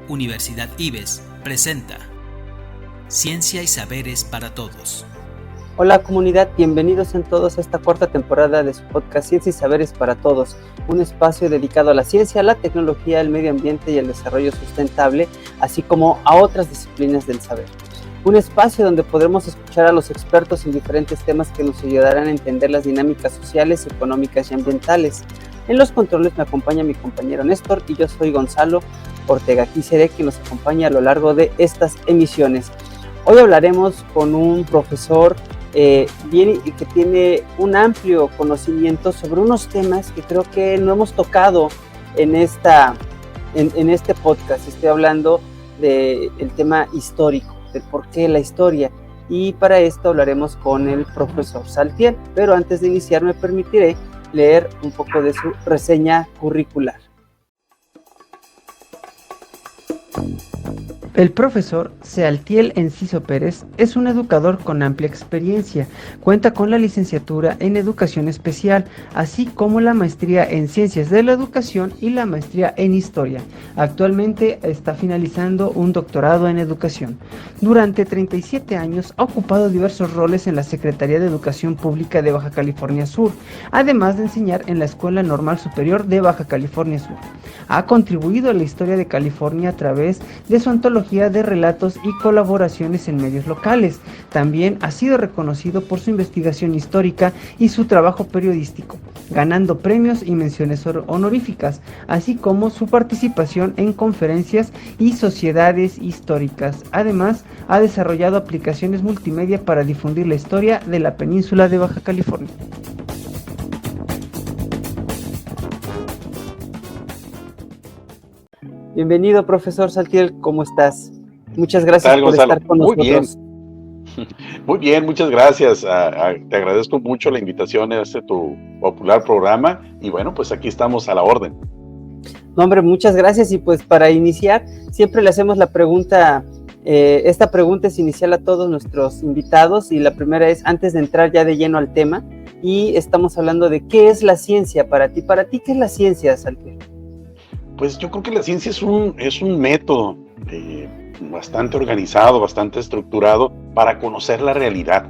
Universidad IBES presenta Ciencia y Saberes para Todos. Hola comunidad, bienvenidos en todos a esta cuarta temporada de su podcast Ciencia y Saberes para Todos, un espacio dedicado a la ciencia, la tecnología, el medio ambiente y el desarrollo sustentable, así como a otras disciplinas del saber. Un espacio donde podremos escuchar a los expertos en diferentes temas que nos ayudarán a entender las dinámicas sociales, económicas y ambientales. En los controles me acompaña mi compañero Néstor y yo soy Gonzalo Ortega. Aquí seré quien nos acompaña a lo largo de estas emisiones. Hoy hablaremos con un profesor que tiene un amplio conocimiento sobre unos temas que creo que no hemos tocado en este podcast. Estoy hablando del tema histórico, del por qué la historia, y para esto hablaremos con el profesor Saltiel, pero antes de iniciar me permitiré leer un poco de su reseña curricular. El profesor Saltiel Enciso Pérez es un educador con amplia experiencia. Cuenta con la licenciatura en Educación Especial, así como la maestría en Ciencias de la Educación y la maestría en Historia. Actualmente está finalizando un doctorado en Educación. Durante 37 años ha ocupado diversos roles en la Secretaría de Educación Pública de Baja California Sur, además de enseñar en la Escuela Normal Superior de Baja California Sur. Ha contribuido a la historia de California a través de su antología de relatos y colaboraciones en medios locales. También ha sido reconocido por su investigación histórica y su trabajo periodístico, ganando premios y menciones honoríficas, así como su participación en conferencias y sociedades históricas. Además, ha desarrollado aplicaciones multimedia para difundir la historia de la península de Baja California. Bienvenido, profesor Saltiel, ¿cómo estás? Muchas gracias por estar con nosotros. Muy bien, muchas gracias. Te agradezco mucho la invitación a tu popular programa y bueno, pues aquí estamos a la orden. No, hombre, muchas gracias, y pues para iniciar siempre le hacemos la pregunta, esta pregunta es inicial a todos nuestros invitados, y la primera es antes de entrar ya de lleno al tema, y estamos hablando de ¿qué es la ciencia para ti? Para ti, ¿qué es la ciencia, Saltiel? Pues yo creo que la ciencia es un método bastante organizado, bastante estructurado para conocer la realidad.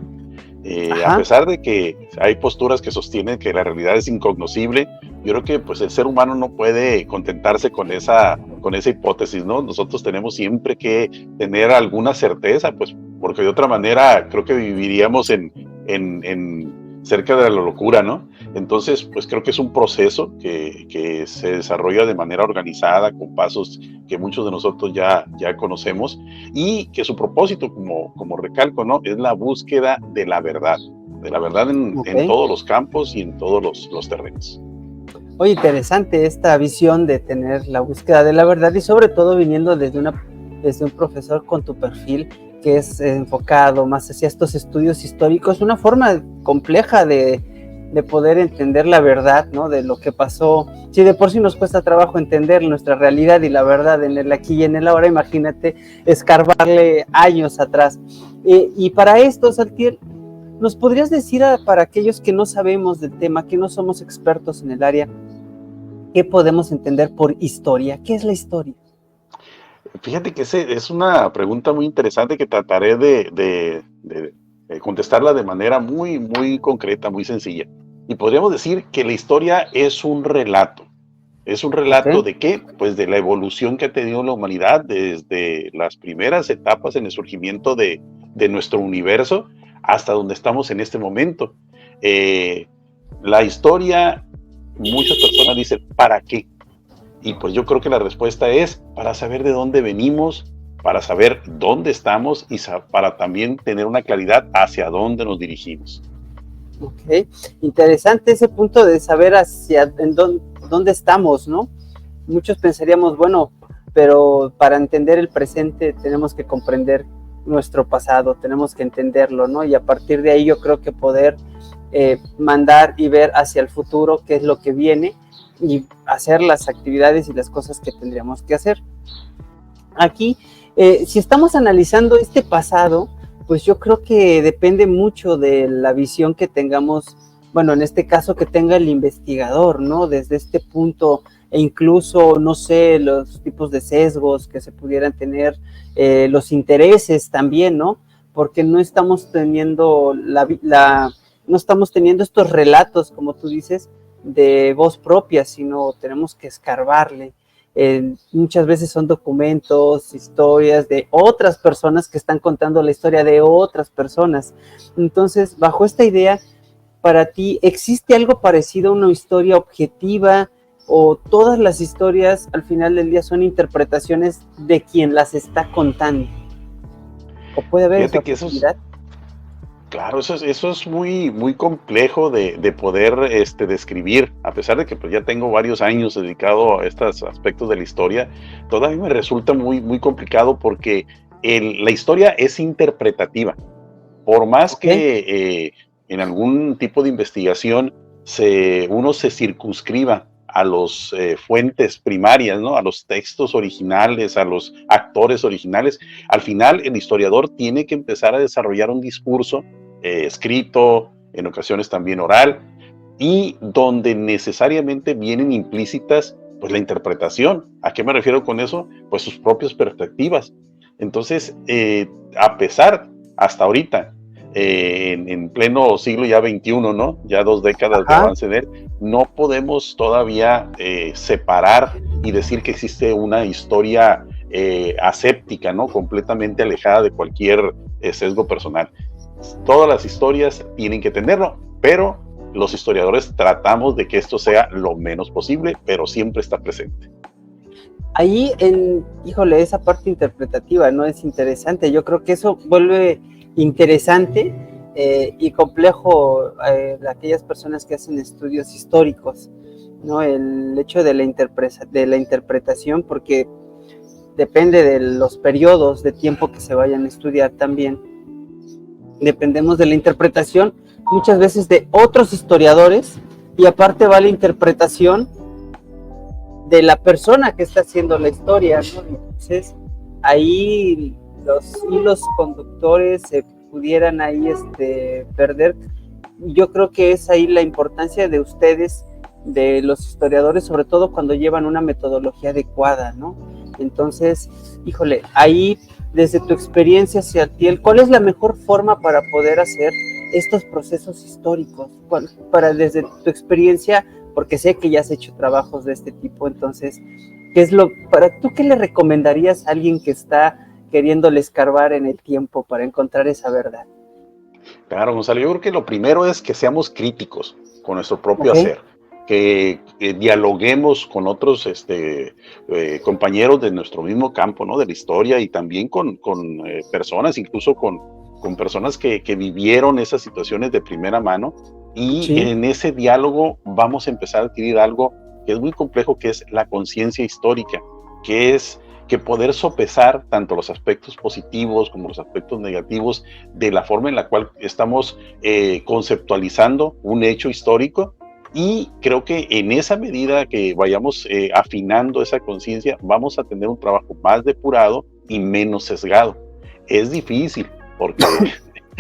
A pesar de que hay posturas que sostienen que la realidad es incognoscible, yo creo que pues el ser humano no puede contentarse con esa hipótesis, ¿no? Nosotros tenemos siempre que tener alguna certeza, pues porque de otra manera creo que viviríamos en cerca de la locura, ¿no? Entonces, pues creo que es un proceso que se desarrolla de manera organizada, con pasos que muchos de nosotros ya conocemos, y que su propósito, como recalco, ¿no? Es la búsqueda de la verdad en todos los campos y en todos los terrenos. Oye, interesante esta visión de tener la búsqueda de la verdad, y sobre todo viniendo desde un profesor con tu perfil, que es enfocado más hacia estos estudios históricos, una forma compleja de poder entender la verdad, ¿no? De lo que pasó. Si de por sí nos cuesta trabajo entender nuestra realidad y la verdad en el aquí y en el ahora, imagínate escarbarle años atrás. Y para esto, Saltiel, ¿nos podrías decir para aquellos que no sabemos del tema, que no somos expertos en el área, qué podemos entender por historia? ¿Qué es la historia? Fíjate que es una pregunta muy interesante que trataré de contestarla de manera muy, muy concreta, muy sencilla. Y podríamos decir que la historia es un relato. ¿Es un relato de qué? Pues de la evolución que ha tenido la humanidad desde las primeras etapas en el surgimiento de nuestro universo hasta donde estamos en este momento. La historia, muchas personas dicen, ¿para qué? Y pues yo creo que la respuesta es para saber de dónde venimos, para saber dónde estamos y para también tener una claridad hacia dónde nos dirigimos. Ok, interesante ese punto de saber dónde estamos, ¿no? Muchos pensaríamos, bueno, pero para entender el presente tenemos que comprender nuestro pasado, tenemos que entenderlo, ¿no? Y a partir de ahí yo creo que poder mandar y ver hacia el futuro qué es lo que viene y hacer las actividades y las cosas que tendríamos que hacer. Aquí, si estamos analizando este pasado, pues yo creo que depende mucho de la visión que tengamos, bueno, en este caso que tenga el investigador, ¿no? Desde este punto e incluso, no sé, los tipos de sesgos que se pudieran tener, los intereses también, ¿no? Porque no estamos teniendo no estamos teniendo estos relatos, como tú dices, de voz propia, sino tenemos que escarbarle. Muchas veces son documentos, historias de otras personas que están contando la historia de otras personas. Entonces, bajo esta idea, para ti, ¿existe algo parecido a una historia objetiva o todas las historias al final del día son interpretaciones de quien las está contando? ¿O puede haber esa posibilidad? Claro, eso es muy, muy complejo de poder describir, a pesar de que pues, ya tengo varios años dedicado a estos aspectos de la historia, todavía me resulta muy, muy complicado porque la historia es interpretativa. Por más que en algún tipo de investigación uno se circunscriba a los fuentes primarias, ¿no? A los textos originales, a los actores originales, al final el historiador tiene que empezar a desarrollar un discurso escrito, en ocasiones también oral, y donde necesariamente vienen implícitas pues la interpretación. ¿A qué me refiero con eso? Pues sus propias perspectivas. Entonces, a pesar, hasta ahorita, en pleno siglo ya XXI, ¿no? Ya 2 décadas de avance en él, no podemos todavía separar y decir que existe una historia aséptica, ¿no? Completamente alejada de cualquier sesgo personal. Todas las historias tienen que tenerlo, pero los historiadores tratamos de que esto sea lo menos posible, pero siempre está presente. Ahí, híjole, esa parte interpretativa, ¿no? Es interesante. Yo creo que eso vuelve interesante y complejo a aquellas personas que hacen estudios históricos, ¿no? El hecho de la interpretación, porque depende de los periodos de tiempo que se vayan a estudiar también. Dependemos de la interpretación muchas veces de otros historiadores y aparte va la interpretación de la persona que está haciendo la historia, ¿no? Entonces ahí los hilos conductores se pudieran ahí perder. Yo creo que es ahí la importancia de ustedes, de los historiadores, sobre todo cuando llevan una metodología adecuada, ¿no? Entonces, híjole, ahí desde tu experiencia, Ciartiel, ¿cuál es la mejor forma para poder hacer estos procesos históricos? Desde tu experiencia, porque sé que ya has hecho trabajos de este tipo, entonces, ¿tú qué le recomendarías a alguien que está queriéndole escarbar en el tiempo para encontrar esa verdad? Claro, Gonzalo, yo creo que lo primero es que seamos críticos con nuestro propio hacer, que dialoguemos con otros compañeros de nuestro mismo campo, ¿no? De la historia y también con personas, incluso con personas que vivieron esas situaciones de primera mano, y en ese diálogo vamos a empezar a adquirir algo que es muy complejo, que es la conciencia histórica, que es que poder sopesar tanto los aspectos positivos como los aspectos negativos de la forma en la cual estamos conceptualizando un hecho histórico. Y creo que en esa medida que vayamos afinando esa conciencia, vamos a tener un trabajo más depurado y menos sesgado. Es difícil, porque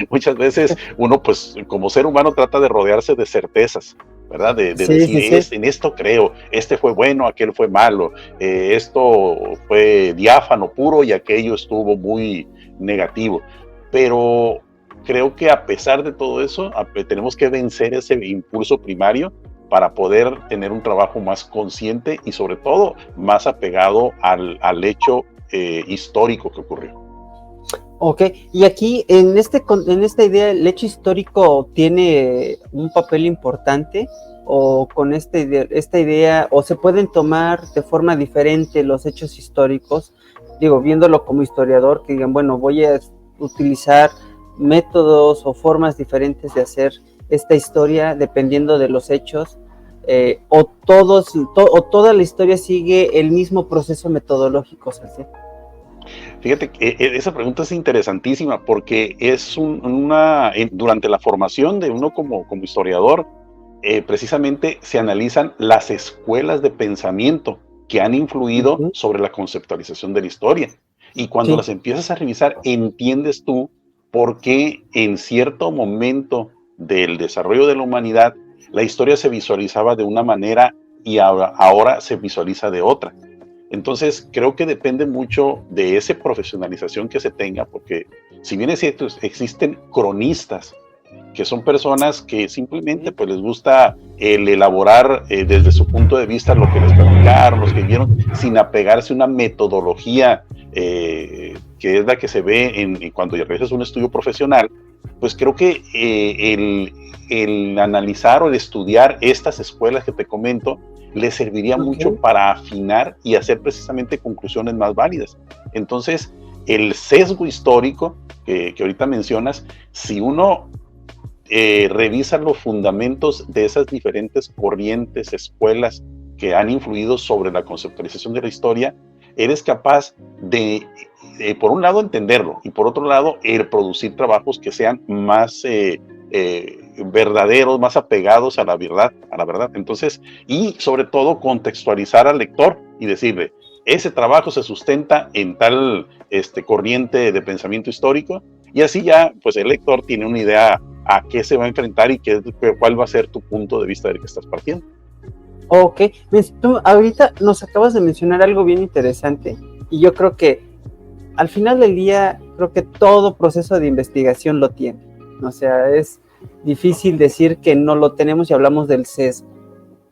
muchas veces uno, pues, como ser humano trata de rodearse de certezas, ¿verdad? De decir, en esto creo, este fue bueno, aquel fue malo, esto fue diáfano, puro, y aquello estuvo muy negativo. Pero creo que a pesar de todo eso, tenemos que vencer ese impulso primario para poder tener un trabajo más consciente y sobre todo más apegado al hecho histórico que ocurrió. Ok, y aquí en esta idea, ¿el hecho histórico tiene un papel importante? ¿O con esta idea, o se pueden tomar de forma diferente los hechos históricos? Digo, viéndolo como historiador, que digan, bueno, voy a utilizar métodos o formas diferentes de hacer esta historia dependiendo de los hechos, o toda la historia sigue el mismo proceso metodológico, ¿sí? Fíjate que esa pregunta es interesantísima porque es durante la formación de uno como historiador, precisamente se analizan las escuelas de pensamiento que han influido sobre la conceptualización de la historia. Y cuando las empiezas a revisar, entiendes tú por qué en cierto momento del desarrollo de la humanidad, la historia se visualizaba de una manera y ahora se visualiza de otra. Entonces, creo que depende mucho de esa profesionalización que se tenga, porque si bien es cierto, existen cronistas, que son personas que simplemente pues les gusta el elaborar desde su punto de vista lo que les platicaron, los que vieron, sin apegarse a una metodología que es la que se ve cuando realizas un estudio profesional. Pues creo que el analizar o el estudiar estas escuelas que te comento le serviría mucho para afinar y hacer precisamente conclusiones más válidas. Entonces, el sesgo histórico que ahorita mencionas, si uno revisa los fundamentos de esas diferentes corrientes, escuelas que han influido sobre la conceptualización de la historia, eres capaz de por un lado entenderlo y por otro lado producir trabajos que sean más verdaderos, más apegados a la verdad. Entonces, y sobre todo contextualizar al lector y decirle, ese trabajo se sustenta en tal corriente de pensamiento histórico, y así ya pues el lector tiene una idea a qué se va a enfrentar y cuál va a ser tu punto de vista del que estás partiendo. Ok, tú ahorita nos acabas de mencionar algo bien interesante, y yo creo que al final del día, creo que todo proceso de investigación lo tiene. O sea, es difícil decir que no lo tenemos y hablamos del sesgo,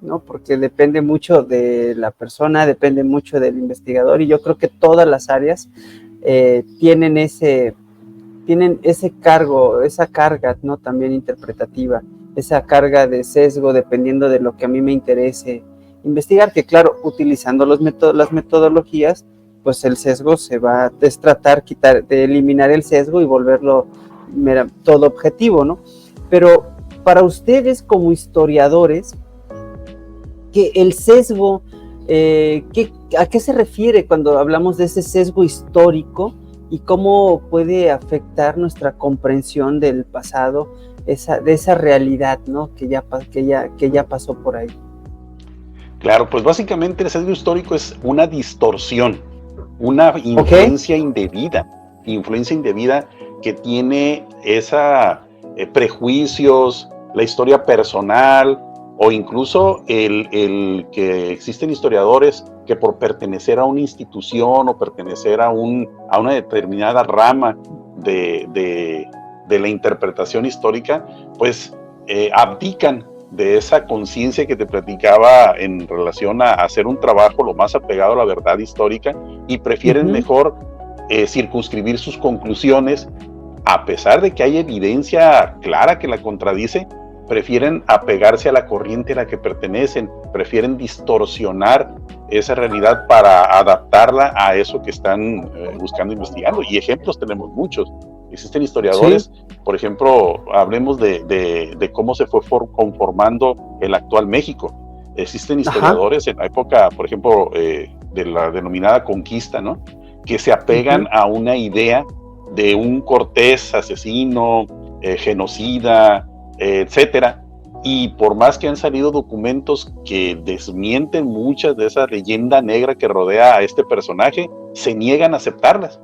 ¿no? Porque depende mucho de la persona, depende mucho del investigador, y yo creo que todas las áreas tienen ese cargo, esa carga, ¿no? También interpretativa, esa carga de sesgo dependiendo de lo que a mí me interese investigar, que claro, utilizando las metodologías, pues el sesgo se va a quitar, de eliminar el sesgo y volverlo todo objetivo, ¿no? Pero para ustedes como historiadores, que el sesgo, ¿a qué se refiere cuando hablamos de ese sesgo histórico y cómo puede afectar nuestra comprensión del pasado, de esa realidad, ¿no? que ya pasó por ahí? Claro, pues básicamente el sesgo histórico es una distorsión, una influencia indebida que tiene prejuicios, la historia personal, o incluso el que existen historiadores que por pertenecer a una institución o pertenecer a una determinada rama de la interpretación histórica, pues abdican de esa conciencia que te platicaba en relación a hacer un trabajo lo más apegado a la verdad histórica, y prefieren mejor circunscribir sus conclusiones, a pesar de que hay evidencia clara que la contradice. Prefieren apegarse a la corriente a la que pertenecen, prefieren distorsionar esa realidad para adaptarla a eso que están buscando investigando. Y ejemplos tenemos muchos. Existen historiadores, por ejemplo, hablemos de cómo se fue conformando el actual México. Existen historiadores en la época, por ejemplo, de la denominada conquista, ¿no? Que se apegan a una idea de un Cortés asesino, genocida, etcétera, y por más que han salido documentos que desmienten muchas de esa leyenda negra que rodea a este personaje, se niegan a aceptarlas,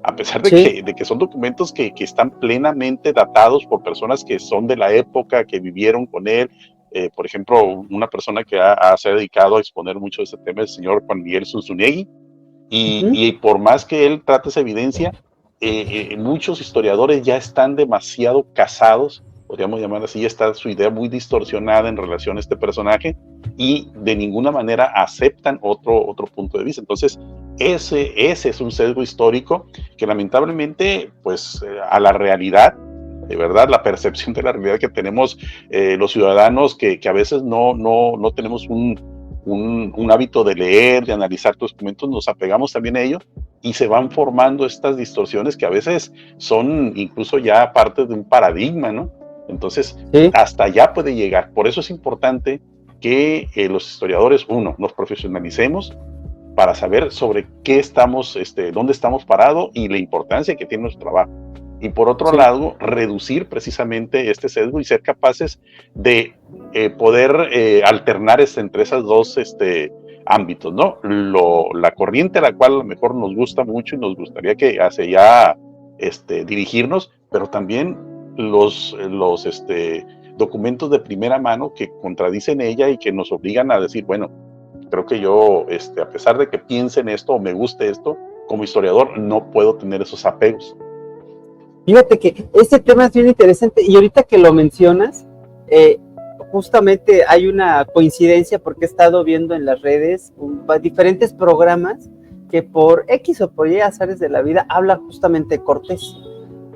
a pesar de que son documentos que están plenamente datados por personas que son de la época, que vivieron con él. Por ejemplo, una persona que se ha dedicado a exponer mucho de este tema es el señor Juan Miguel Zunzunegui, y por más que él trate esa evidencia, muchos historiadores ya están demasiado casados, podríamos llamar así, ya está su idea muy distorsionada en relación a este personaje, y de ninguna manera aceptan otro punto de vista. Entonces, ese es un sesgo histórico que lamentablemente, pues, a la realidad, de verdad, la percepción de la realidad que tenemos los ciudadanos, que a veces no tenemos un hábito de leer, de analizar tus documentos, nos apegamos también a ello, y se van formando estas distorsiones que a veces son incluso ya parte de un paradigma, ¿no? Entonces, hasta allá puede llegar. Por eso es importante que los historiadores, nos profesionalicemos para saber sobre qué estamos, dónde estamos parados y la importancia que tiene nuestro trabajo. Y por otro lado, reducir precisamente este sesgo y ser capaces de poder alternar entre esas dos ámbitos, ¿no? La corriente a la cual a lo mejor nos gusta mucho y nos gustaría que hacia allá dirigirnos, pero también documentos de primera mano que contradicen ella y que nos obligan a decir, bueno, creo que yo, a pesar de que piense en esto o me guste esto, como historiador no puedo tener esos apegos. Fíjate que este tema es bien interesante y ahorita que lo mencionas, justamente hay una coincidencia porque he estado viendo en las redes diferentes programas que por X o por Y azares de la vida hablan justamente de Cortés,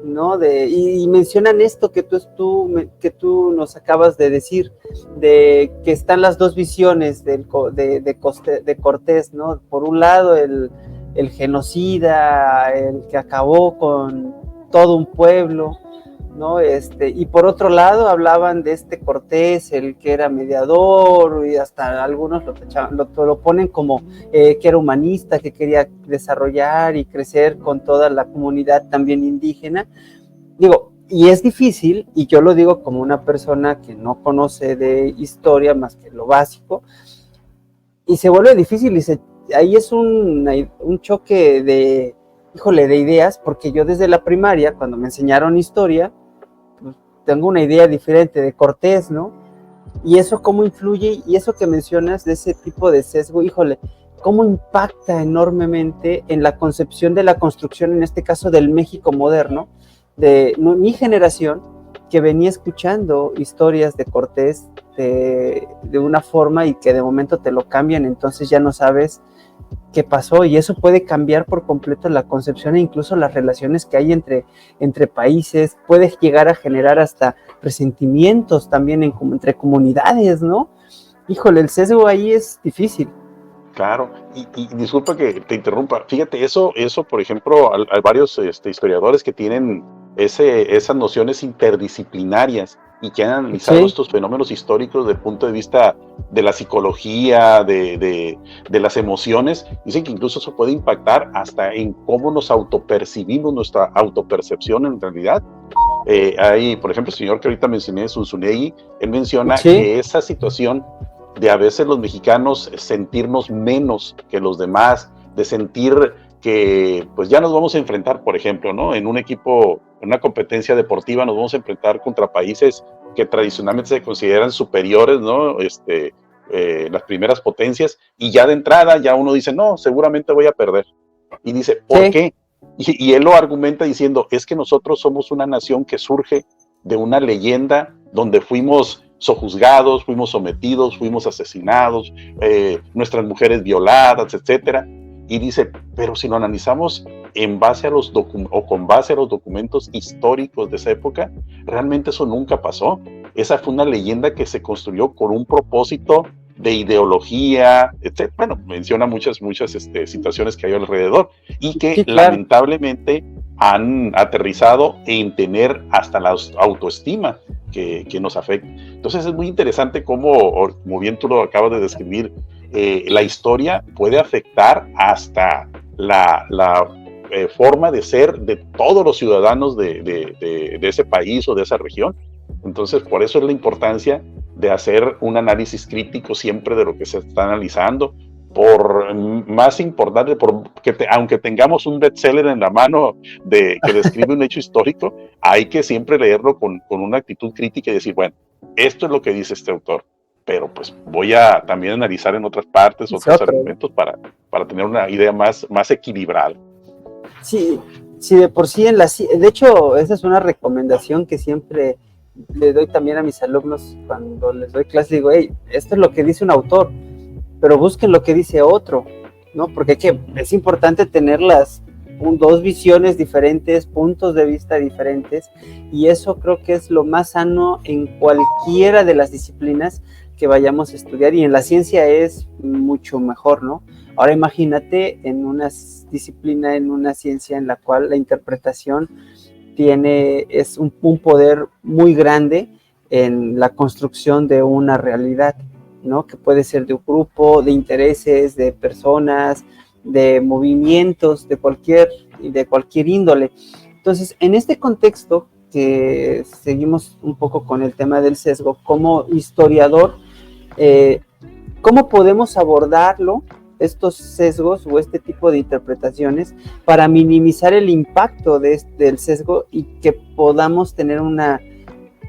¿no? Y mencionan esto que tú nos acabas de decir, de que están las dos visiones de Cortés, ¿no? Por un lado el genocida, el que acabó con todo un pueblo, ¿no? Y por otro lado hablaban de Cortés, el que era mediador, y hasta algunos lo ponen como que era humanista, que quería desarrollar y crecer con toda la comunidad también indígena. Digo, y es difícil, y yo lo digo como una persona que no conoce de historia más que lo básico, y se vuelve difícil, y ahí es un choque de ideas, porque yo desde la primaria, cuando me enseñaron historia, pues, tengo una idea diferente de Cortés, ¿no? Y eso cómo influye, y eso que mencionas de ese tipo de sesgo, cómo impacta enormemente en la concepción de la construcción, en este caso del México moderno, de mi generación, que venía escuchando historias de Cortés de una forma y que de momento te lo cambian, entonces ya no sabes qué pasó, y eso puede cambiar por completo la concepción e incluso las relaciones que hay entre países, puede llegar a generar hasta resentimientos también entre comunidades, ¿no? El sesgo ahí es difícil. Claro, y disculpa que te interrumpa, fíjate, eso por ejemplo, hay varios historiadores que tienen esas nociones interdisciplinarias y que han analizado estos fenómenos históricos desde el punto de vista de la psicología, de las emociones. Dicen que incluso eso puede impactar hasta en cómo nos autopercibimos, nuestra autopercepción en realidad. Hay, por ejemplo, el señor que ahorita mencioné, Zunzunegui, él menciona que esa situación de a veces los mexicanos sentirnos menos que los demás, de sentir que pues ya nos vamos a enfrentar, por ejemplo, ¿no? En un equipo, en una competencia deportiva nos vamos a enfrentar contra países que tradicionalmente se consideran superiores, ¿no? Las primeras potencias, y ya de entrada ya uno dice, no, seguramente voy a perder. Y dice, ¿por qué? Y él lo argumenta diciendo, es que nosotros somos una nación que surge de una leyenda donde fuimos sojuzgados, fuimos sometidos, fuimos asesinados, nuestras mujeres violadas, etcétera. Y dice, pero si lo analizamos en base a con base a los documentos históricos de esa época, realmente eso nunca pasó. Esa fue una leyenda que se construyó con un propósito de ideología, etc. Bueno, menciona muchas situaciones que hay alrededor y que lamentablemente han aterrizado en tener hasta la autoestima que nos afecta. Entonces es muy interesante cómo bien tú lo acabas de describir, la historia puede afectar hasta la forma de ser de todos los ciudadanos de ese país o de esa región. Entonces, por eso es la importancia de hacer un análisis crítico siempre de lo que se está analizando. Por más importante, aunque tengamos un bestseller en la mano que describe un hecho histórico, hay que siempre leerlo con una actitud crítica y decir, bueno, esto es lo que dice este autor, pero pues voy a también analizar en otras partes, otros argumentos para tener una idea más equilibrada. Sí, de por sí de hecho, esa es una recomendación que siempre le doy también a mis alumnos cuando les doy clase, digo, hey, esto es lo que dice un autor, pero busquen lo que dice otro, ¿no? Porque es importante tener dos visiones diferentes, puntos de vista diferentes, y eso creo que es lo más sano en cualquiera de las disciplinas que vayamos a estudiar, y en la ciencia es mucho mejor, ¿no? Ahora imagínate en una disciplina, en una ciencia en la cual la interpretación es un poder muy grande en la construcción de una realidad, ¿no? Que puede ser de un grupo, de intereses, de personas, de movimientos, de cualquier índole. Entonces, en este contexto, que seguimos un poco con el tema del sesgo, como historiador, ¿cómo podemos abordarlo, estos sesgos o este tipo de interpretaciones, para minimizar el impacto del sesgo y que podamos tener una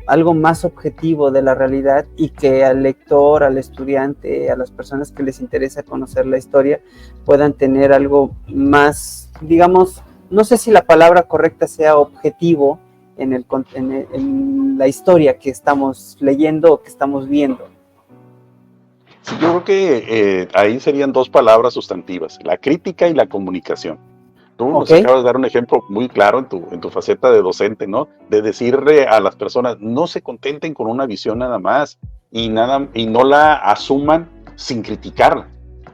algo más objetivo de la realidad y que al lector, al estudiante, a las personas que les interesa conocer la historia puedan tener algo más, digamos, no sé si la palabra correcta sea objetivo en la historia que estamos leyendo o que estamos viendo. Sí, yo creo que ahí serían dos palabras sustantivas, la crítica y la comunicación. Tú nos acabas de dar un ejemplo muy claro en tu faceta de docente, ¿no? De decirle a las personas, no se contenten con una visión nada más y no la asuman sin criticarla,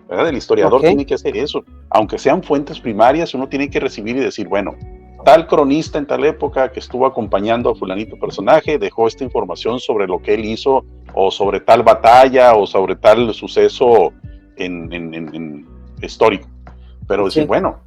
¿verdad? El historiador tiene que hacer eso. Aunque sean fuentes primarias, uno tiene que recibir y decir, bueno, tal cronista en tal época que estuvo acompañando a fulanito personaje dejó esta información sobre lo que él hizo o sobre tal batalla o sobre tal suceso en histórico. Pero decir, bueno,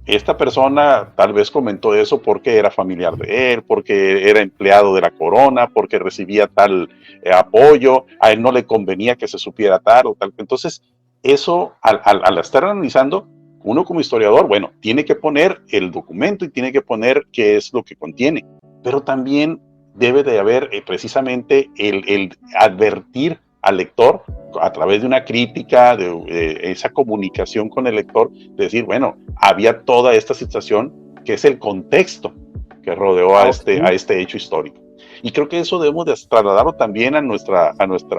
esta persona tal vez comentó eso porque era familiar de él, porque era empleado de la corona, porque recibía tal apoyo, a él no le convenía que se supiera tal o tal. Entonces, eso, al estar analizando, uno como historiador, bueno, tiene que poner el documento y tiene que poner qué es lo que contiene, pero también debe de haber precisamente el advertir al lector a través de una crítica, de esa comunicación con el lector, de decir, bueno, había toda esta situación que es el contexto que rodeó a este hecho histórico. Y creo que eso debemos de trasladarlo también a nuestra,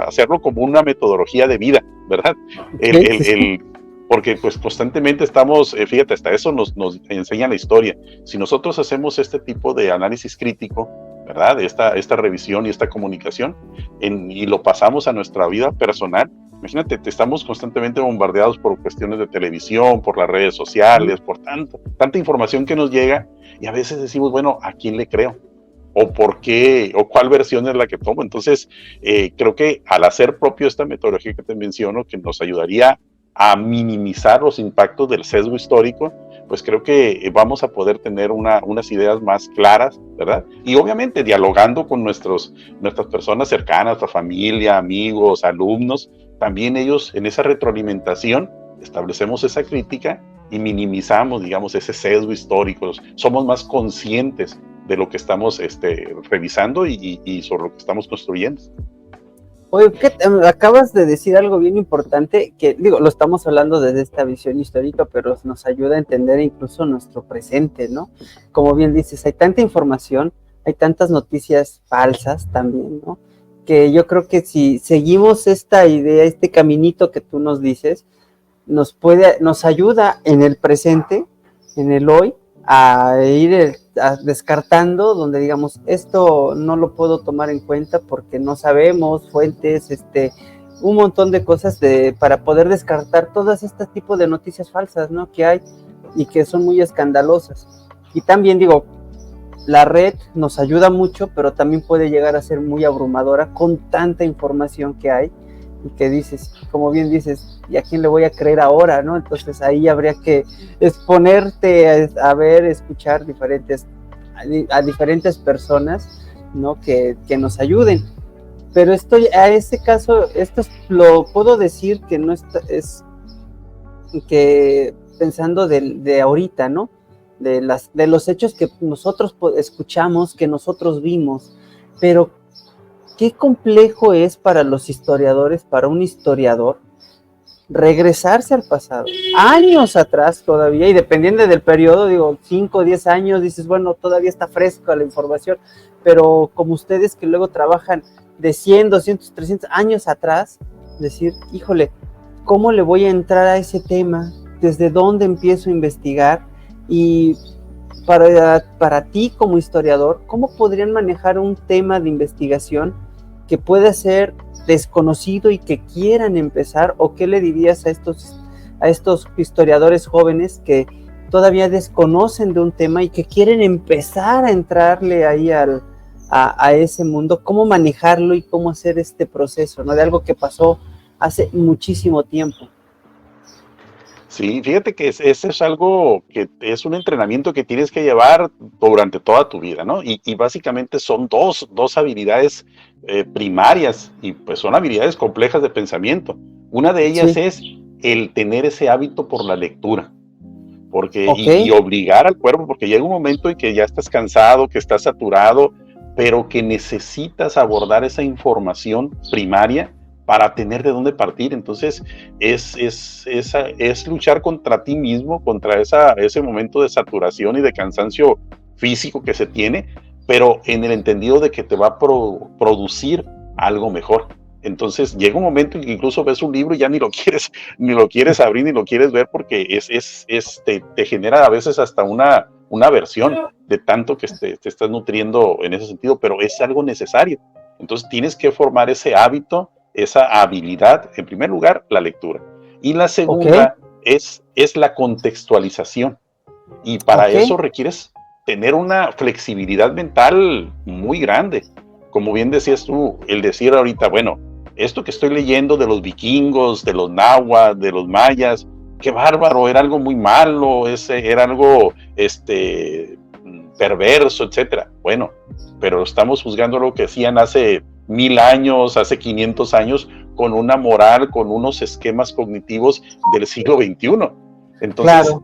hacerlo como una metodología de vida, ¿verdad? Porque pues constantemente estamos, fíjate, hasta eso nos enseña la historia. Si nosotros hacemos este tipo de análisis crítico, ¿verdad? Esta revisión y esta comunicación, y lo pasamos a nuestra vida personal, imagínate, estamos constantemente bombardeados por cuestiones de televisión, por las redes sociales, por tanta información que nos llega, y a veces decimos, bueno, ¿a quién le creo? ¿O por qué? ¿O cuál versión es la que tomo? Entonces, creo que al hacer propio esta metodología que te menciono, que nos ayudaría a minimizar los impactos del sesgo histórico, pues creo que vamos a poder tener unas ideas más claras, ¿verdad? Y obviamente dialogando con nuestras personas cercanas, nuestra familia, amigos, alumnos, también ellos en esa retroalimentación establecemos esa crítica y minimizamos, digamos, ese sesgo histórico. Somos más conscientes de lo que estamos revisando y sobre lo que estamos construyendo. Oye, acabas de decir algo bien importante, que digo, lo estamos hablando desde esta visión histórica, pero nos ayuda a entender incluso nuestro presente, ¿no? Como bien dices, hay tanta información, hay tantas noticias falsas también, ¿no? Que yo creo que si seguimos esta idea, este caminito que tú nos dices, nos ayuda en el presente, en el hoy, a ir descartando, donde digamos, esto no lo puedo tomar en cuenta porque no sabemos fuentes, un montón de cosas para poder descartar todas este tipo de noticias falsas, ¿no? Que hay y que son muy escandalosas. Y también digo, la red nos ayuda mucho, pero también puede llegar a ser muy abrumadora con tanta información que hay y que dices, como bien dices, ¿y a quién le voy a creer ahora, no? Entonces ahí habría que exponerte a ver, escuchar a diferentes personas, ¿no? Que nos ayuden. Pero esto lo puedo decir que no es que pensando de ahorita, ¿no? De los hechos que nosotros escuchamos, que nosotros vimos, pero qué complejo es para los historiadores, para un historiador, regresarse al pasado, años atrás todavía, y dependiendo del periodo, digo, 5 o 10 años, dices, bueno, todavía está fresca la información, pero como ustedes que luego trabajan de 100, 200, 300 años atrás, decir, híjole, ¿cómo le voy a entrar a ese tema? ¿Desde dónde empiezo a investigar? Y para ti como historiador, ¿cómo podrían manejar un tema de investigación que pueda ser desconocido y que quieran empezar? ¿O qué le dirías a estos historiadores jóvenes que todavía desconocen de un tema y que quieren empezar a entrarle ahí a ese mundo? ¿Cómo manejarlo y cómo hacer este proceso, ¿no? De algo que pasó hace muchísimo tiempo. Sí, fíjate que ese es algo que es un entrenamiento que tienes que llevar durante toda tu vida, ¿no? Y básicamente son dos habilidades primarias y pues son habilidades complejas de pensamiento. Una de ellas es el tener ese hábito por la lectura, porque y obligar al cuerpo, porque llega un momento en que ya estás cansado, que estás saturado, pero que necesitas abordar esa información primaria para tener de dónde partir. Entonces es luchar contra ti mismo, contra ese momento de saturación y de cansancio físico que se tiene, pero en el entendido de que te va a producir algo mejor. Entonces llega un momento en que incluso ves un libro y ya ni lo quieres abrir, ni lo quieres ver, porque te genera a veces hasta una aversión de tanto que te estás nutriendo en ese sentido, pero es algo necesario. Entonces tienes que formar ese hábito, esa habilidad. En primer lugar, la lectura. Y la segunda es la contextualización. Y para eso requieres tener una flexibilidad mental muy grande. Como bien decías tú, el decir ahorita, bueno, esto que estoy leyendo de los vikingos, de los náhuatl, de los mayas, qué bárbaro, era algo muy malo, era algo perverso, etcétera. Bueno, pero estamos juzgando lo que hacían hace 1000 años, hace 500 años, con una moral, con unos esquemas cognitivos del siglo XXI. Entonces, claro,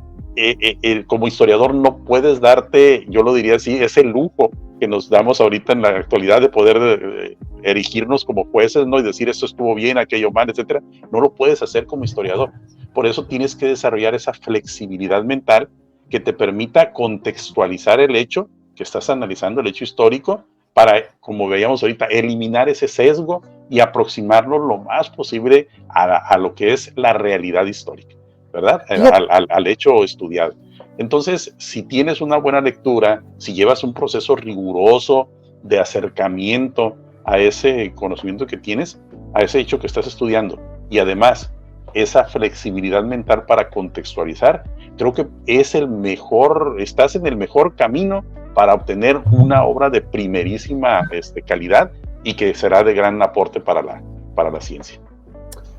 como historiador no puedes darte, yo lo diría así, ese lujo que nos damos ahorita en la actualidad de poder erigirnos como jueces, ¿no? Y decir esto estuvo bien, aquello mal, etcétera. No lo puedes hacer como historiador. Por eso tienes que desarrollar esa flexibilidad mental que te permita contextualizar el hecho que estás analizando, el hecho histórico, para, como veíamos ahorita, eliminar ese sesgo y aproximarlo lo más posible a lo que es la realidad histórica, ¿verdad? Al hecho estudiado. Entonces, si tienes una buena lectura, si llevas un proceso riguroso de acercamiento a ese conocimiento que tienes, a ese hecho que estás estudiando, y además esa flexibilidad mental para contextualizar, creo que estás en el mejor camino para obtener una obra de primerísima calidad y que será de gran aporte para la ciencia.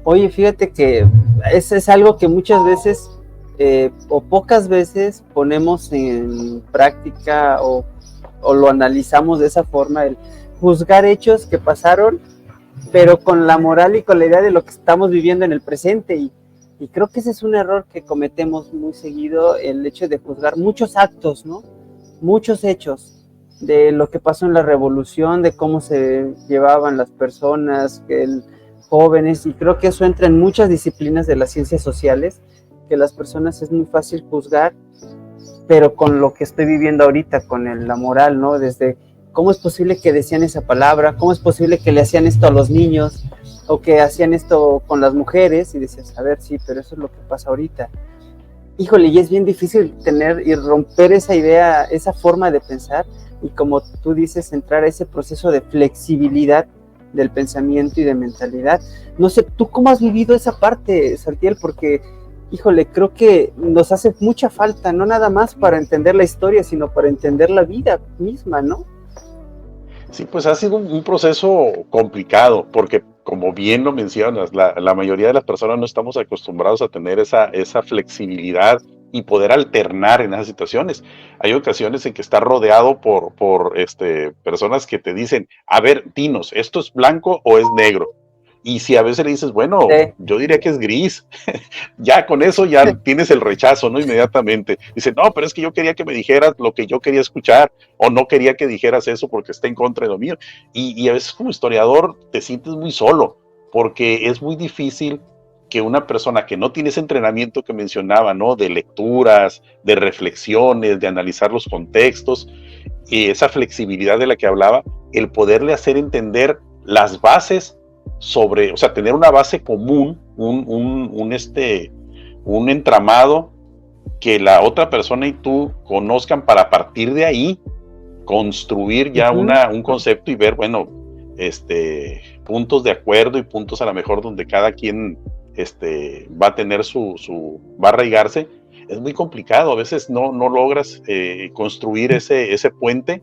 Oye, fíjate que es algo que muchas veces o pocas veces ponemos en práctica o lo analizamos de esa forma, el juzgar hechos que pasaron, pero con la moral y con la idea de lo que estamos viviendo en el presente, y creo que ese es un error que cometemos muy seguido, el hecho de juzgar muchos actos, ¿no? Muchos hechos de lo que pasó en la revolución, de cómo se llevaban las personas, jóvenes, y creo que eso entra en muchas disciplinas de las ciencias sociales, que las personas es muy fácil juzgar, pero con lo que estoy viviendo ahorita, con la moral, ¿no? Desde cómo es posible que decían esa palabra, cómo es posible que le hacían esto a los niños, o que hacían esto con las mujeres, y decías, a ver, sí, pero eso es lo que pasa ahorita. Híjole, y es bien difícil tener y romper esa idea, esa forma de pensar, y como tú dices, entrar a ese proceso de flexibilidad del pensamiento y de mentalidad. No sé, ¿tú cómo has vivido esa parte, Saltiel? Porque, híjole, creo que nos hace mucha falta, no nada más para entender la historia, sino para entender la vida misma, ¿no? Sí, pues ha sido un proceso complicado, porque como bien lo mencionas, la mayoría de las personas no estamos acostumbrados a tener esa flexibilidad y poder alternar en esas situaciones. Hay ocasiones en que estás rodeado por personas que te dicen, a ver, dinos, ¿esto es blanco o es negro? Y si a veces le dices, bueno, yo diría que es gris, ya con eso ya tienes el rechazo, ¿no? Inmediatamente. Dice, no, pero es que yo quería que me dijeras lo que yo quería escuchar, o no quería que dijeras eso porque está en contra de lo mío. Y a veces como historiador te sientes muy solo, porque es muy difícil que una persona que no tiene ese entrenamiento que mencionaba, ¿no? De lecturas, de reflexiones, de analizar los contextos, y esa flexibilidad de la que hablaba, el poderle hacer entender las bases o sea, tener una base común, un entramado que la otra persona y tú conozcan para partir de ahí construir ya un concepto y ver, bueno, puntos de acuerdo y puntos a lo mejor donde cada quien va a tener va a arraigarse. Es muy complicado, a veces no logras construir ese puente.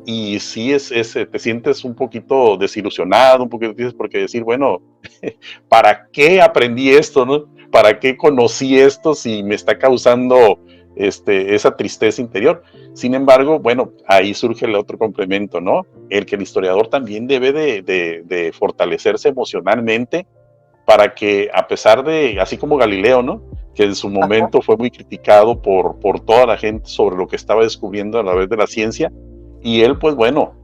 Y sí te sientes un poquito desilusionado, un poquito porque decir, bueno, ¿para qué aprendí esto, no? ¿Para qué conocí esto si me está causando esa tristeza interior? Sin embargo, bueno, ahí surge el otro complemento, ¿no? El que el historiador también debe de fortalecerse emocionalmente para que, a pesar de, así como Galileo, ¿no? Que en su momento fue muy criticado por toda la gente sobre lo que estaba descubriendo a través de la ciencia, y él, pues bueno,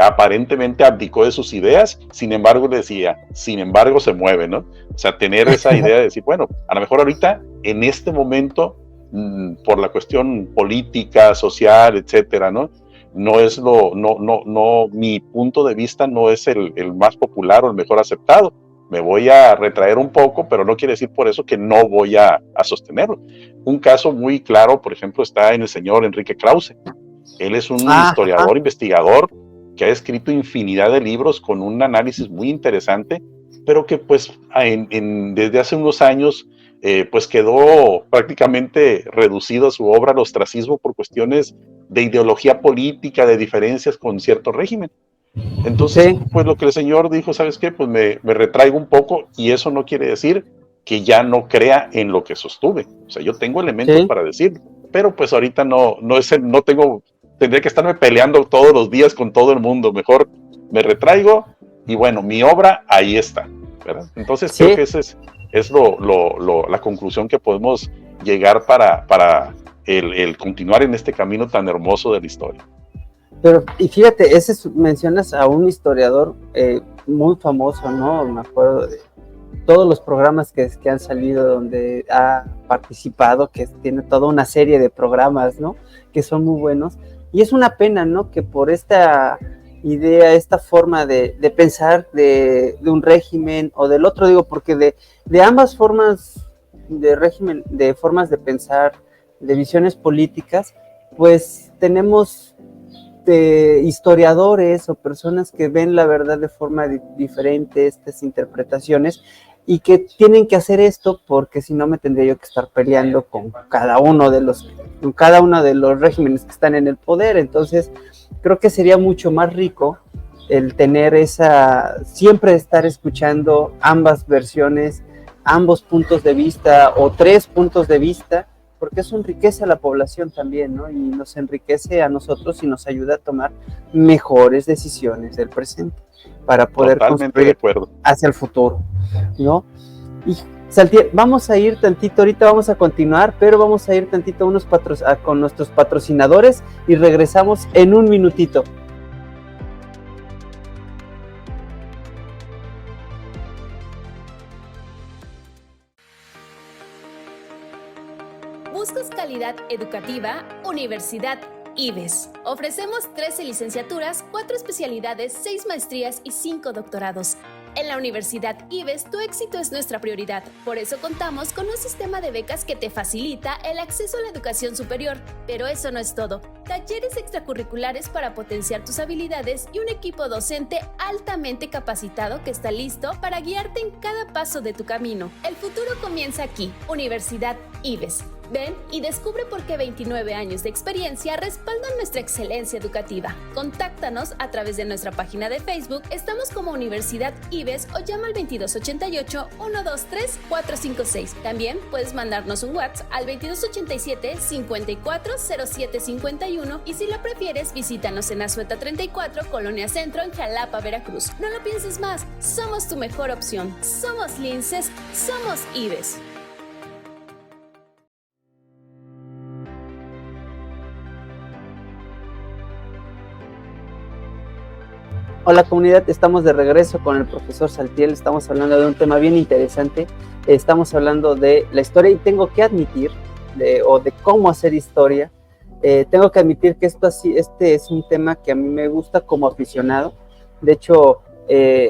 aparentemente abdicó de sus ideas, sin embargo decía, sin embargo se mueve, ¿no? O sea, tener esa idea de decir, bueno, a lo mejor ahorita, en este momento, por la cuestión política, social, etcétera, ¿no? No es mi punto de vista no es el más popular o el mejor aceptado. Me voy a retraer un poco, pero no quiere decir por eso que no voy a sostenerlo. Un caso muy claro, por ejemplo, está en el señor Enrique Krause. Él es un historiador, investigador, que ha escrito infinidad de libros con un análisis muy interesante, pero que pues desde hace unos años pues quedó prácticamente reducido a su obra al ostracismo por cuestiones de ideología política, de diferencias con cierto régimen. Entonces, pues lo que el señor dijo, ¿sabes qué? Pues me retraigo un poco, y eso no quiere decir que ya no crea en lo que sostuve. O sea, yo tengo elementos para decirlo, pero pues ahorita no tengo, tendría que estarme peleando todos los días con todo el mundo. Mejor me retraigo y bueno, mi obra ahí está, ¿verdad? Entonces creo que esa es la conclusión que podemos llegar para el continuar en este camino tan hermoso de la historia. Pero, y fíjate, mencionas a un historiador muy famoso, ¿no? Me acuerdo de todos los programas que han salido donde ha participado, que tiene toda una serie de programas, ¿no? Que son muy buenos. Y es una pena, ¿no? Que por esta idea, esta forma de pensar de un régimen o del otro, digo, porque de ambas formas de régimen, de formas de pensar, de visiones políticas, pues tenemos historiadores o personas que ven la verdad de forma diferente, estas interpretaciones, y que tienen que hacer esto porque si no me tendría yo que estar peleando con cada uno de los regímenes que están en el poder. Entonces creo que sería mucho más rico el tener siempre estar escuchando ambas versiones, ambos puntos de vista o tres puntos de vista, porque eso enriquece a la población también, ¿no? Y nos enriquece a nosotros y nos ayuda a tomar mejores decisiones del presente para poder construir hacia el futuro, ¿no? Y Saltiel, vamos a ir tantito, ahorita vamos a continuar, pero vamos a ir tantito con nuestros patrocinadores y regresamos en un minutito. ¿Buscas calidad educativa? Universidad IVES. Ofrecemos 13 licenciaturas, 4 especialidades, 6 maestrías y 5 doctorados. En la Universidad IVES, tu éxito es nuestra prioridad. Por eso contamos con un sistema de becas que te facilita el acceso a la educación superior. Pero eso no es todo. Talleres extracurriculares para potenciar tus habilidades y un equipo docente altamente capacitado que está listo para guiarte en cada paso de tu camino. El futuro comienza aquí. Universidad IVES. Ven y descubre por qué 29 años de experiencia respaldan nuestra excelencia educativa. Contáctanos a través de nuestra página de Facebook. Estamos como Universidad IVES o llama al 2288-123-456. También puedes mandarnos un WhatsApp al 2287-540751 y si lo prefieres, visítanos en Azueta 34, Colonia Centro, en Jalapa, Veracruz. No lo pienses más, somos tu mejor opción. Somos Linces, somos IVES. Hola comunidad, estamos de regreso con el profesor Saltiel. Estamos hablando de un tema bien interesante. Estamos hablando de la historia y tengo que admitir, de cómo hacer historia. Tengo que admitir que este es un tema que a mí me gusta como aficionado. De hecho,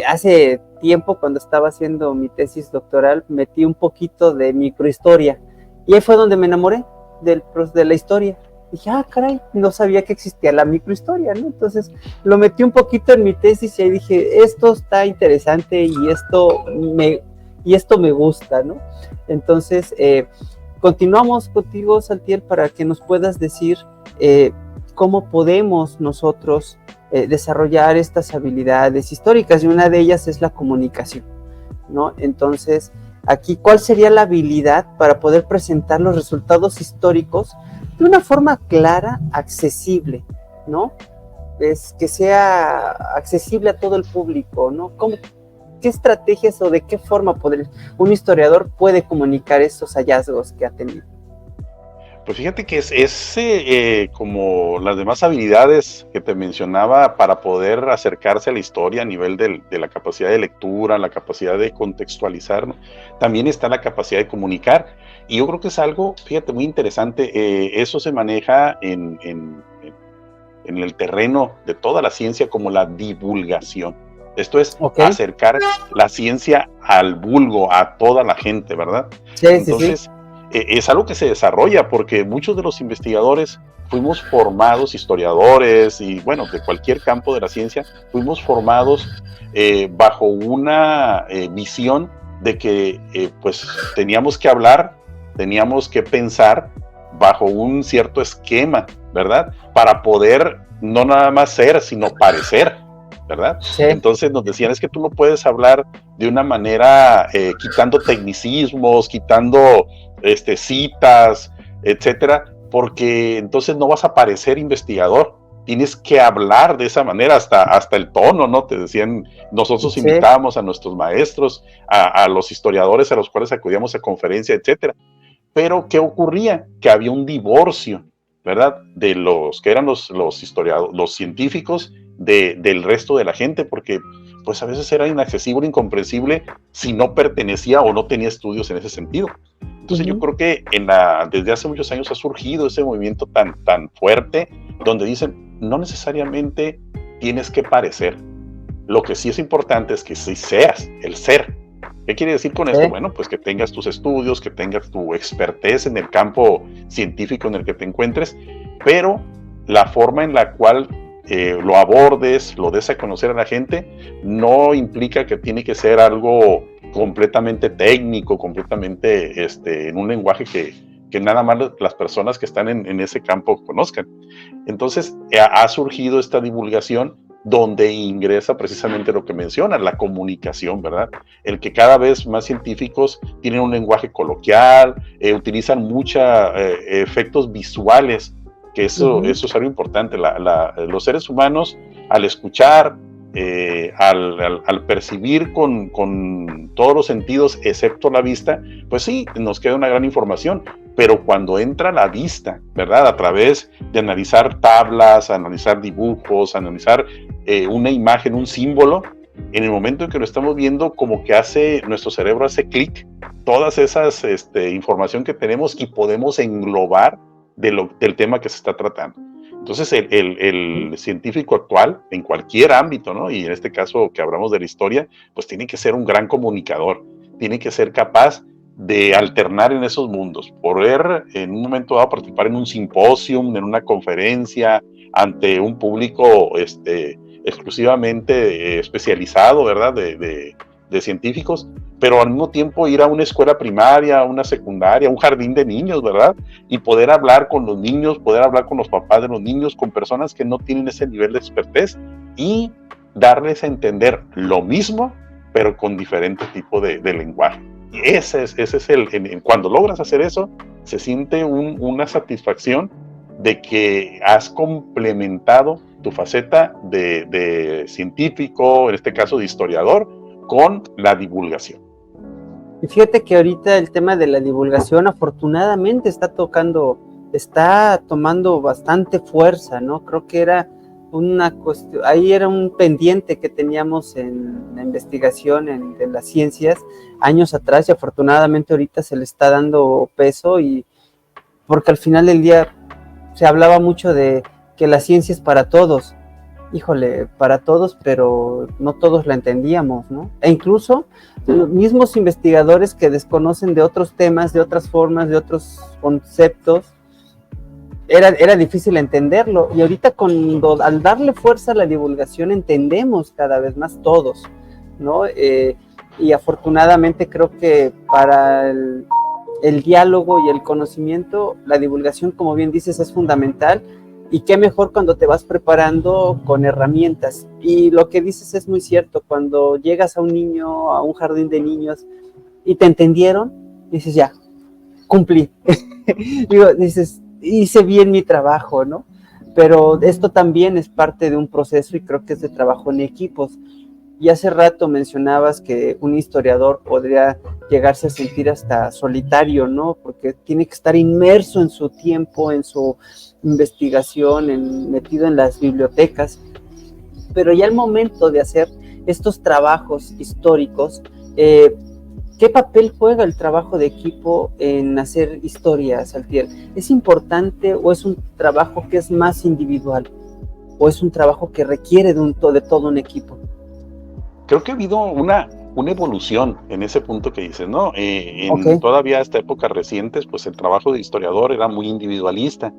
hace tiempo cuando estaba haciendo mi tesis doctoral, metí un poquito de microhistoria y ahí fue donde me enamoré de la historia. Dije, caray, no sabía que existía la microhistoria, ¿no? Entonces lo metí un poquito en mi tesis y ahí dije, esto está interesante y esto me gusta, ¿no? Entonces, continuamos contigo, Saltiel, para que nos puedas decir cómo podemos nosotros desarrollar estas habilidades históricas, y una de ellas es la comunicación, ¿no? Entonces, aquí, ¿cuál sería la habilidad para poder presentar los resultados históricos de una forma clara, accesible, ¿no? Que sea accesible a todo el público, ¿no? ¿Qué estrategias o de qué forma un historiador puede comunicar estos hallazgos que ha tenido? Pues fíjate que es como las demás habilidades que te mencionaba para poder acercarse a la historia a nivel de la capacidad de lectura, la capacidad de contextualizar, ¿no? También está la capacidad de comunicar. Y yo creo que es algo, fíjate, muy interesante. Eso se maneja en el terreno de toda la ciencia como la divulgación. Esto es acercar la ciencia al vulgo, a toda la gente, ¿verdad? Sí, entonces, sí. Es algo que se desarrolla porque muchos de los investigadores fuimos formados, historiadores y bueno, de cualquier campo de la ciencia, fuimos formados bajo una visión de que pues teníamos que hablar, teníamos que pensar bajo un cierto esquema, ¿verdad? Para poder no nada más ser, sino parecer, ¿verdad? Sí. Entonces nos decían, es que tú no puedes hablar de una manera quitando tecnicismos, quitando citas, etcétera, porque entonces no vas a parecer investigador. Tienes que hablar de esa manera, hasta el tono, ¿no? Te decían, nosotros invitábamos a nuestros maestros, a los historiadores a los cuales acudíamos a conferencia, etcétera. Pero, ¿qué ocurría? Que había un divorcio, ¿verdad? De los que eran los historiadores, los científicos, del resto de la gente, porque pues a veces era inaccesible, incomprensible si no pertenecía o no tenía estudios en ese sentido. Entonces yo creo que desde hace muchos años ha surgido ese movimiento tan fuerte, donde dicen, no necesariamente tienes que parecer. Lo que sí es importante es que sí seas el ser. ¿Qué quiere decir con esto? Bueno, pues que tengas tus estudios, que tengas tu expertise en el campo científico en el que te encuentres, pero la forma en la cual lo abordes, lo des a conocer a la gente, no implica que tiene que ser algo completamente técnico, completamente en un lenguaje que nada más las personas que están en ese campo conozcan. Entonces ha surgido esta divulgación donde ingresa precisamente lo que menciona, la comunicación, ¿verdad? El que cada vez más científicos tienen un lenguaje coloquial, utilizan muchos efectos visuales, que eso es algo importante. Los seres humanos, al escuchar, al percibir con todos los sentidos, excepto la vista, pues sí, nos queda una gran información, pero cuando entra la vista, ¿verdad? A través de analizar tablas, analizar dibujos, analizar una imagen, un símbolo, en el momento en que lo estamos viendo, como que nuestro cerebro hace clic, todas esas información que tenemos y podemos englobar del tema que se está tratando. Entonces el científico actual, en cualquier ámbito, ¿no? Y en este caso que hablamos de la historia, pues tiene que ser un gran comunicador, tiene que ser capaz de alternar en esos mundos, poder en un momento dado participar en un simposium, en una conferencia, ante un público exclusivamente especializado, ¿verdad? De científicos, pero al mismo tiempo ir a una escuela primaria, a una secundaria, a un jardín de niños, ¿verdad? Y poder hablar con los niños, poder hablar con los papás de los niños, con personas que no tienen ese nivel de expertez y darles a entender lo mismo, pero con diferente tipo de lenguaje. Ese es cuando logras hacer eso, se siente una satisfacción de que has complementado tu faceta de científico, en este caso de historiador, con la divulgación. Y fíjate que ahorita el tema de la divulgación afortunadamente está tomando bastante fuerza, ¿no? Creo que era una cuestión, ahí era un pendiente que teníamos en la investigación de las ciencias años atrás, y afortunadamente ahorita se le está dando peso, y porque al final del día se hablaba mucho de que la ciencia es para todos. Híjole, para todos, pero no todos la entendíamos, ¿no? E incluso los mismos investigadores que desconocen de otros temas, de otras formas, de otros conceptos, era difícil entenderlo. Y ahorita al darle fuerza a la divulgación entendemos cada vez más todos, ¿no? Y afortunadamente creo que para el diálogo y el conocimiento, la divulgación, como bien dices, es fundamental. Y qué mejor cuando te vas preparando con herramientas. Y lo que dices es muy cierto. Cuando llegas a un niño, a un jardín de niños, y te entendieron, dices, ya, cumplí. Dices, hice bien mi trabajo, ¿no? Pero esto también es parte de un proceso, y creo que es de trabajo en equipos. Y hace rato mencionabas que un historiador podría llegarse a sentir hasta solitario, ¿no? Porque tiene que estar inmerso en su tiempo, en su investigación, metido en las bibliotecas. Pero ya al momento de hacer estos trabajos históricos, ¿qué papel juega el trabajo de equipo en hacer historia, Saltiel? ¿Es importante o es un trabajo que es más individual? ¿O es un trabajo que requiere de todo un equipo? Creo que ha habido una evolución en ese punto que dices, ¿no? Todavía hasta épocas recientes, pues el trabajo de historiador era muy individualista.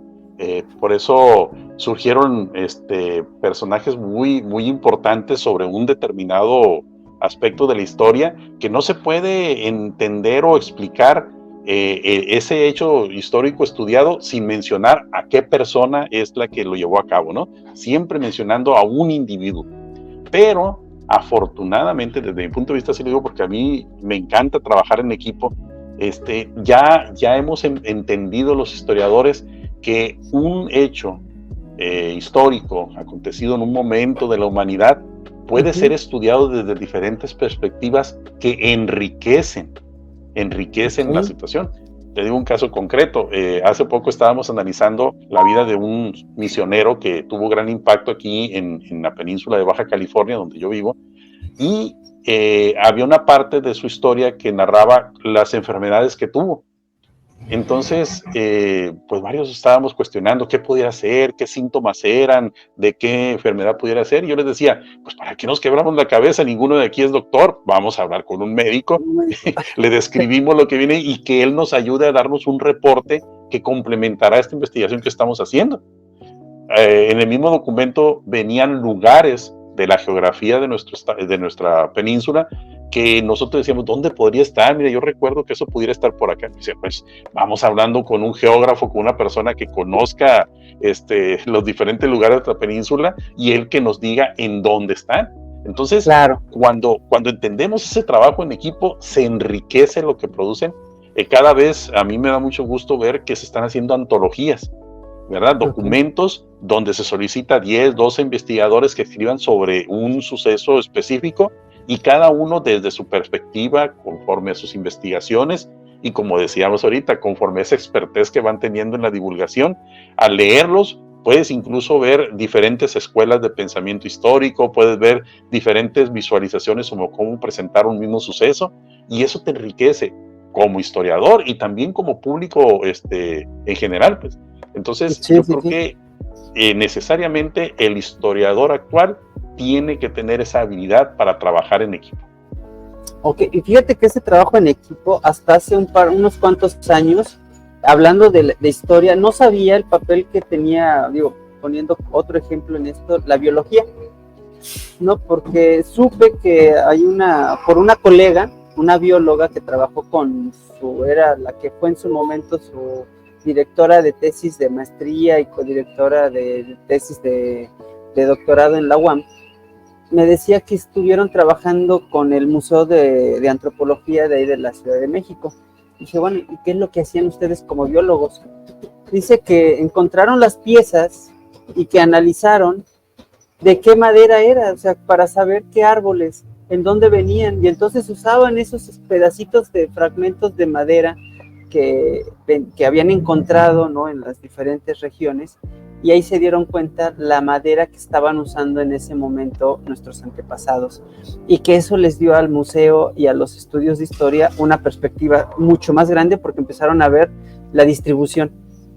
Por eso surgieron personajes muy, muy importantes sobre un determinado aspecto de la historia que no se puede entender o explicar ese hecho histórico estudiado sin mencionar a qué persona es la que lo llevó a cabo, ¿no? Siempre mencionando a un individuo. Pero afortunadamente, desde mi punto de vista, sí lo digo porque a mí me encanta trabajar en equipo, ya hemos entendido los historiadores que un hecho histórico acontecido en un momento de la humanidad puede ser estudiado desde diferentes perspectivas que enriquecen la situación. Te digo un caso concreto. Hace poco estábamos analizando la vida de un misionero que tuvo gran impacto aquí en la península de Baja California, donde yo vivo, y había una parte de su historia que narraba las enfermedades que tuvo. Entonces, pues varios estábamos cuestionando qué podía ser, qué síntomas eran, de qué enfermedad pudiera ser. Y yo les decía, pues ¿para qué nos quebramos la cabeza? Ninguno de aquí es doctor. Vamos a hablar con un médico. Le describimos lo que viene y que él nos ayude a darnos un reporte que complementará esta investigación que estamos haciendo. En el mismo documento venían lugares de la geografía de nuestra península que nosotros decíamos, ¿dónde podría estar? Mira, yo recuerdo que eso pudiera estar por acá. Dice, pues vamos hablando con un geógrafo, con una persona que conozca los diferentes lugares de la península y él que nos diga en dónde están. Entonces, claro, cuando entendemos ese trabajo en equipo, se enriquece lo que producen. Cada vez a mí me da mucho gusto ver que se están haciendo antologías, ¿verdad? Documentos donde se solicita 10, 12 investigadores que escriban sobre un suceso específico y cada uno desde su perspectiva, conforme a sus investigaciones y como decíamos ahorita, conforme a esa expertez que van teniendo en la divulgación. Al leerlos, puedes incluso ver diferentes escuelas de pensamiento histórico, puedes ver diferentes visualizaciones sobre cómo presentar un mismo suceso y eso te enriquece como historiador y también como público en general, pues. Entonces, yo creo que necesariamente el historiador actual tiene que tener esa habilidad para trabajar en equipo. Ok, y fíjate que ese trabajo en equipo, hasta hace unos cuantos años, hablando de historia, no sabía el papel que tenía, poniendo otro ejemplo en esto, la biología, ¿no? Porque supe que hay por una colega, una bióloga que trabajó era la que fue en su momento su directora de tesis de maestría y codirectora de tesis de doctorado en la UAM, me decía que estuvieron trabajando con el Museo de Antropología de ahí de la Ciudad de México. Dije, bueno, ¿y qué es lo que hacían ustedes como biólogos? Dice que encontraron las piezas y que analizaron de qué madera era, o sea, para saber qué árboles, en dónde venían, y entonces usaban esos pedacitos de fragmentos de madera que habían encontrado, ¿no?, en las diferentes regiones, y ahí se dieron cuenta la madera que estaban usando en ese momento nuestros antepasados, y que eso les dio al museo y a los estudios de historia una perspectiva mucho más grande, porque empezaron a ver la distribución,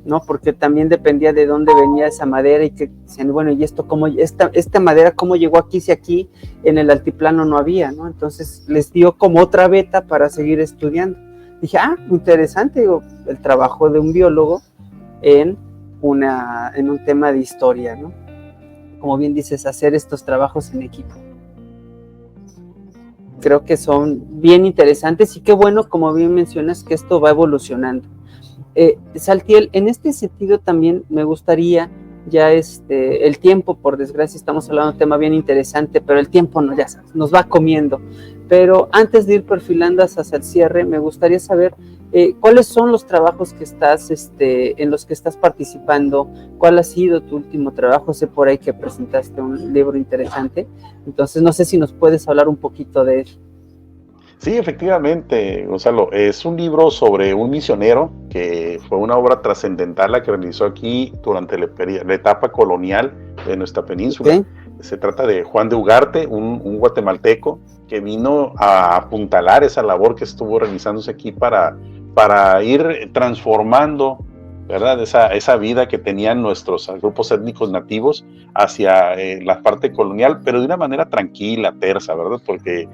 ¿no? Porque también dependía de dónde venía esa madera, y que decían, bueno, ¿y esto cómo, esta madera cómo llegó aquí si aquí en el altiplano no había, ¿no? Entonces les dio como otra beta para seguir estudiando. Dije, interesante, el trabajo de un biólogo en un tema de historia, ¿no? Como bien dices, hacer estos trabajos en equipo. Creo que son bien interesantes y qué bueno, como bien mencionas, que esto va evolucionando. Saltiel, en este sentido también me gustaría, ya el tiempo, por desgracia, estamos hablando de un tema bien interesante, pero el tiempo ya sabes, nos va comiendo. Pero antes de ir perfilando hacia el cierre, me gustaría saber cuáles son los trabajos que estás, en los que estás participando, cuál ha sido tu último trabajo. Sé por ahí que presentaste un libro interesante, entonces no sé si nos puedes hablar un poquito de él. Sí, efectivamente, Gonzalo, es un libro sobre un misionero que fue una obra trascendental la que realizó aquí durante la etapa colonial de nuestra península. Okay. Se trata de Juan de Ugarte, un guatemalteco que vino a apuntalar esa labor que estuvo realizándose aquí para ir transformando, ¿verdad?, esa vida que tenían nuestros grupos étnicos nativos hacia la parte colonial, pero de una manera tranquila, tersa, ¿verdad? Porque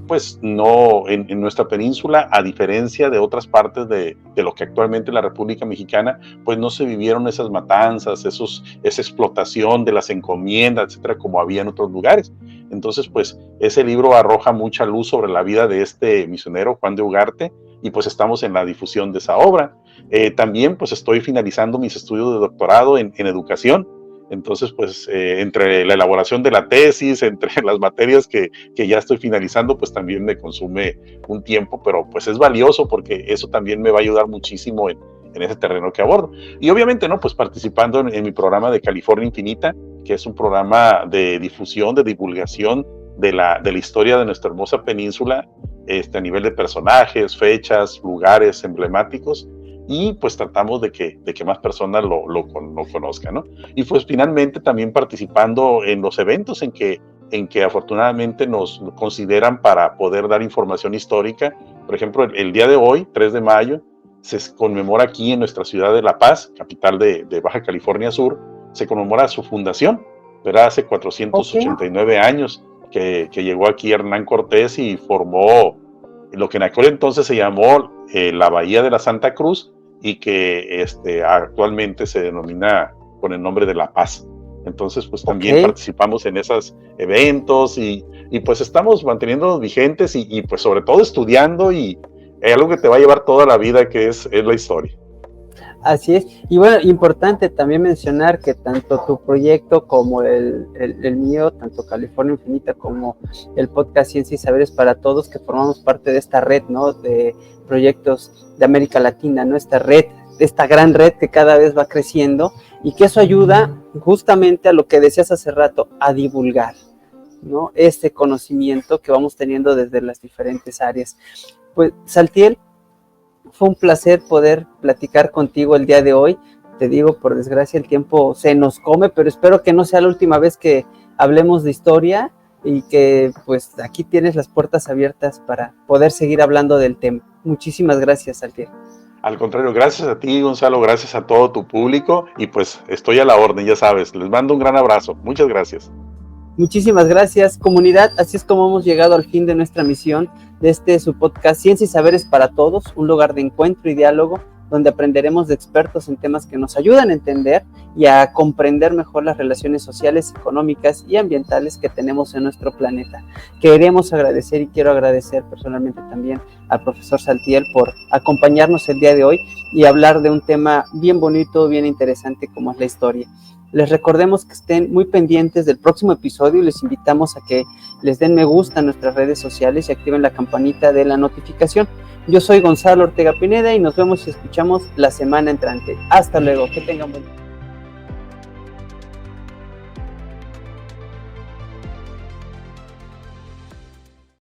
pues no, en nuestra península, a diferencia de otras partes de lo que actualmente es la República Mexicana, pues no se vivieron esas matanzas, esa explotación de las encomiendas, etcétera, como había en otros lugares. Entonces, pues ese libro arroja mucha luz sobre la vida de este misionero, Juan de Ugarte, y pues estamos en la difusión de esa obra. También pues estoy finalizando mis estudios de doctorado en educación. Entonces, pues, entre la elaboración de la tesis, entre las materias que ya estoy finalizando, pues también me consume un tiempo, pero pues es valioso porque eso también me va a ayudar muchísimo en ese terreno que abordo. Y obviamente, ¿no?, pues participando en mi programa de California Infinita, que es un programa de difusión, de divulgación de la historia de nuestra hermosa península, a nivel de personajes, fechas, lugares emblemáticos, y pues tratamos de que más personas lo conozcan, ¿no? Y pues finalmente también participando en los eventos en que afortunadamente nos consideran para poder dar información histórica. Por ejemplo, el día de hoy, 3 de mayo, se conmemora aquí en nuestra ciudad de La Paz, capital de Baja California Sur, se conmemora su fundación, ¿verdad? Hace 489 años que llegó aquí Hernán Cortés y formó lo que en aquel entonces se llamó la Bahía de la Santa Cruz, y que actualmente se denomina con el nombre de La Paz. Entonces, pues también participamos en esos eventos y pues estamos manteniéndonos vigentes y pues sobre todo estudiando, y hay algo que te va a llevar toda la vida, que es la historia. Así es, y bueno, importante también mencionar que tanto tu proyecto como el mío, tanto California Infinita como el podcast Ciencia y Saberes para Todos, que formamos parte de esta red, ¿no?, de proyectos de América Latina, ¿no?, esta gran red que cada vez va creciendo, y que eso ayuda justamente a lo que decías hace rato, a divulgar, ¿no?, este conocimiento que vamos teniendo desde las diferentes áreas. Pues, Saltiel, fue un placer poder platicar contigo el día de hoy. Te digo, por desgracia el tiempo se nos come, pero espero que no sea la última vez que hablemos de historia, y que pues aquí tienes las puertas abiertas para poder seguir hablando del tema. Muchísimas gracias, Saltiel. Al contrario, gracias a ti, Gonzalo, gracias a todo tu público, y pues estoy a la orden, ya sabes. Les mando un gran abrazo. Muchas gracias. Muchísimas gracias, comunidad. Así es como hemos llegado al fin de nuestra misión de su podcast Ciencia y Saberes para Todos, un lugar de encuentro y diálogo donde aprenderemos de expertos en temas que nos ayudan a entender y a comprender mejor las relaciones sociales, económicas y ambientales que tenemos en nuestro planeta. Queremos agradecer, y quiero agradecer personalmente también al profesor Saltiel por acompañarnos el día de hoy y hablar de un tema bien bonito, bien interesante como es la historia. Les recordemos que estén muy pendientes del próximo episodio y les invitamos a que les den me gusta en nuestras redes sociales y activen la campanita de la notificación. Yo soy Gonzalo Ortega Pineda y nos vemos y escuchamos la semana entrante. Hasta luego, que tengan buen día.